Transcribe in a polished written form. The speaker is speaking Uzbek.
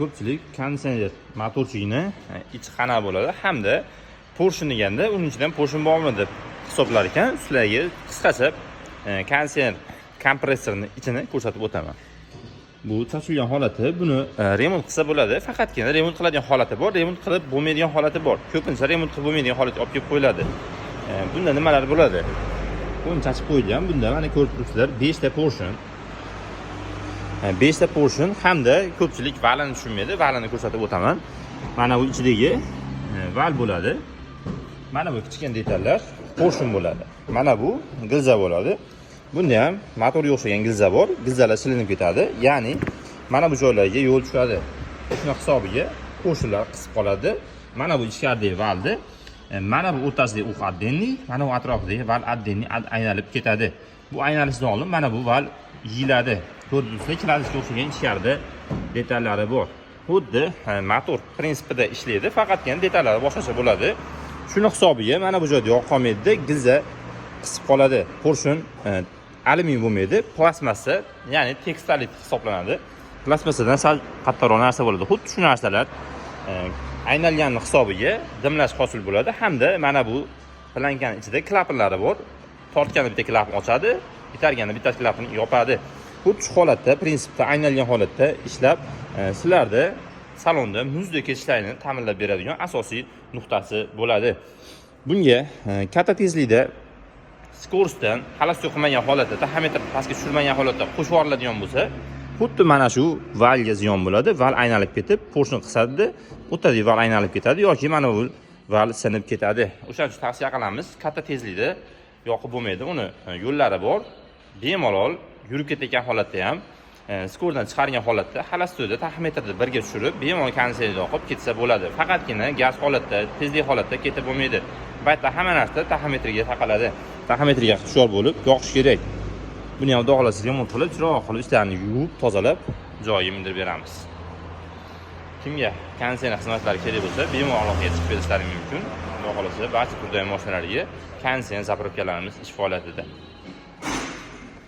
ko'pchilik konditsioner motorchigini ichi qanaqa bo'ladi hamda porshun deganda uning ichidan porshun bormi deb hisoblar ekan. Sizlarga qisqacha konditsioner kompressorni ichini ko'rsatib o'taman. Bu chachilgan holati, buni remont qilsa bo'ladi. Faqatgina remont qiladigan holati bor, remont qilib bo'lmaydigan holati bor. Ko'pincha remont qilib bo'lmaydigan holatga olib kelib qo'yiladi. Bunda nimalar bo'ladi? Buni chachib qo'yilgan. Bunda mana ko'rib turibsizlar, 5 ta porshun. 5 ta porshun hamda ko'pchilik valini tushunmaydi. Valini ko'rsatib o'taman. Mana bu ichidagi val bo'ladi. Mana bu kichkina detallar porshun bo'ladi. Mana bu gilza bo'ladi. Bunda ham motorga o'xshagan gilza bor. Gilzalar silinib ketadi. Ya'ni mana bu joylarga yo'l tushadi. Shuna hisobiga porshunlar qisib qoladi. Mana bu ichkaridagi valni, mana bu o'rtasidagi o'q addenniy, mana bu atrofidagi val addenniy aylanib ketadi. Bu aylanishdan oldin mana bu val yiladi. Ko'rdingizmi, kiladishga o'xshagan ichkarida detallari bor. Xuddi motor prinsipida ishlaydi, faqatgina detallari boshqacha bo'ladi. Shuni hisobiga mana bu joyda yo'q qolmaydi, gilza qisib qoladi. Porshun alyumin bo'lmaydi, plastmassa, ya'ni tekstolit hisoblanadi. Plastmassadan sal qattiqroq narsa bo'ladi. Xuddi shu narsalar aynalganning hisobiga dimlash hosil bo'ladi hamda mana bu plankaning ichida klapanlari bor. Tortganda bitta klapan ochadi, itarganda bitta klapanni yopadi. Xuddi shu holatda, prinsipda aynalgan holatda ishlab, sizlarda salonda muzdek ketishlarni ta'minlab beradigan asosiy nuqtasi bo'ladi. Bunga katta tezlikda skorostidan xalos yo'qmagan holatda, taxometr pastga tushirmagan holatda qo'shib yuboriladigan bo'lsa, xuddi mana shu valga ziyon bo'ladi. Val aylanib ketib, porshun qisadi, o'tadi, val aylanib ketadi yoki mana bu val sinib ketadi. O'shaning uchun tavsiya qilamiz, katta tezlikda yoqib bo'lmaydi. Uni yo'llari bor. Bemalol yurib ketayotgan holatda ham, skordan chiqargan holatda xalastida taxometrni birga tushirib, bemalol konditsionerda yoqib ketsa bo'ladi. Faqatgina gaz holatda, tezlik holatda ketib bo'lmaydi. Bu yerda hamma narsa taxometrga taqaladi. Taxometrga hushyor bo'lib yoqish kerak. Buni ham dog'lasiz remont qilib, chiroq qilib ishlarni yuvib, tozalab, joyiga mindirib beramiz. Kimga konditsioner xizmatlari kerak bo'lsa, bemalol aloqaga chiqib kelishlari mumkin. Xudo xolasa, barcha turdagi mashinalarga konditsioner zapravkalarimiz ish faoliyatida.